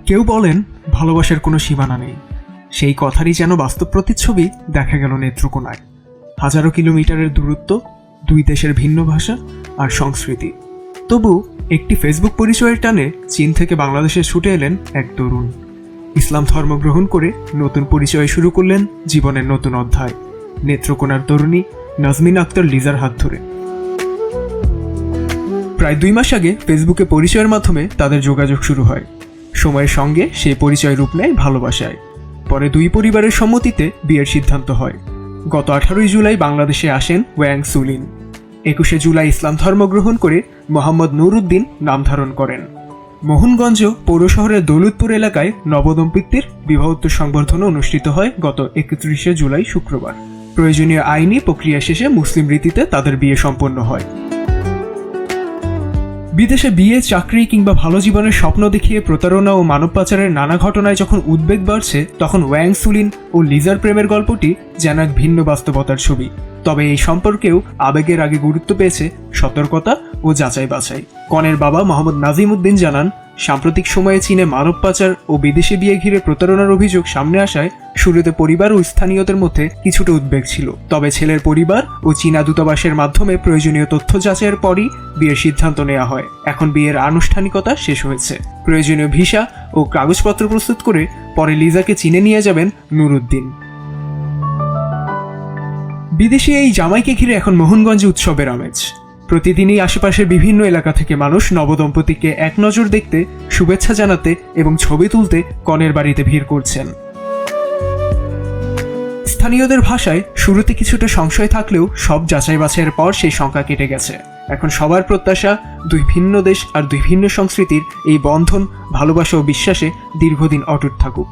কেউ বলেন ভালোবাসার কোনো সীমানা নেই, সেই কথারই যেন বাস্তব প্রতিচ্ছবি দেখা গেল নেত্রকোনায়। হাজারো কিলোমিটারের দূরত্ব, দুই দেশের ভিন্ন ভাষা আর সংস্কৃতি, তবু একটি ফেসবুক পরিচয়ের টানে চীন থেকে বাংলাদেশে ছুটে এলেন এক তরুণ। ইসলাম ধর্ম গ্রহণ করে নতুন পরিচয় শুরু করলেন জীবনের নতুন অধ্যায়, নেত্রকোনার তরুণী নাজমিন আক্তার লিজার হাত ধরে। প্রায় 2 মাস আগে ফেসবুকে পরিচয়ের মাধ্যমে তাদের যোগাযোগ শুরু হয়। সময়ের সঙ্গে সেই পরিচয় রূপ নেয় ভালোবাসায়। পরে দুই পরিবারের সম্মতিতে বিয়ের সিদ্ধান্ত হয়। গত 18 জুলাই বাংলাদেশে আসেন ওয়াং সুলিন। 21 জুলাই ইসলাম ধর্ম গ্রহণ করে মোহাম্মদ নুরউদ্দিন নাম ধারণ করেন। মোহনগঞ্জ পৌর শহরের দৌলতপুর এলাকায় নবদম্পতির বিবাহোত্তর সংবর্ধনা অনুষ্ঠিত হয় গত 31 জুলাই শুক্রবার। প্রয়োজনীয় আইনি প্রক্রিয়া শেষে মুসলিম রীতিতে তাদের বিয়ে সম্পন্ন হয়। বিদেশে বিয়ে, চাকরি কিংবা ভালো জীবনের স্বপ্ন দেখিয়ে প্রতারণা ও মানব পাচারের নানা ঘটনায় যখন উদ্বেগ বাড়ছে, তখন ওয়াং সুলিন ও লিজার প্রেমের গল্পটি যেন এক ভিন্ন বাস্তবতার ছবি। তবে এই সম্পর্কেও আবেগের আগে গুরুত্ব পেয়েছে সতর্কতা ও যাচাই বাছাই। কনের বাবা মোহাম্মদ নাজিম উদ্দিন জানান, সাম্প্রতিক সময়ে চীনে মানব পাচার ও বিদেশি বিয়ে ঘিরে প্রতারণার অভিযোগ সামনে আসায় শুরুতে পরিবার ও স্থানীয়দের মধ্যে কিছুটা উদ্বেগ ছিল। তবে ছেলের পরিবার ও চীনা দূতাবাসের মাধ্যমে প্রয়োজনীয় তথ্য যাচাইয়ের পরই বিয়ের সিদ্ধান্ত নেওয়া হয়। এখন বিয়ের আনুষ্ঠানিকতা শেষ হয়েছে। প্রয়োজনীয় ভিসা ও কাগজপত্র প্রস্তুত করে পরে লিজাকে চীনে নিয়ে যাবেন নুরউদ্দিন। বিদেশি এই জামাইকে ঘিরে এখন মোহনগঞ্জে উৎসবের আমেজ। প্রতিদিনই আশেপাশের বিভিন্ন এলাকা থেকে মানুষ নবদম্পতিকে এক নজর দেখতে, শুভেচ্ছা জানাতে এবং ছবি তুলতে কনের বাড়িতে ভিড় করছেন। স্থানীয়দের ভাষায় শুরুতে কিছুটা সংশয় থাকলেও সব যাচাই বাছাইয়ের পর সেই শঙ্কা কেটে গেছে। এখন সবার প্রত্যাশা, দুই ভিন্ন দেশ আর দুই ভিন্ন সংস্কৃতির এই বন্ধন ভালোবাসা ও বিশ্বাসে দীর্ঘদিন অটুট থাকুক।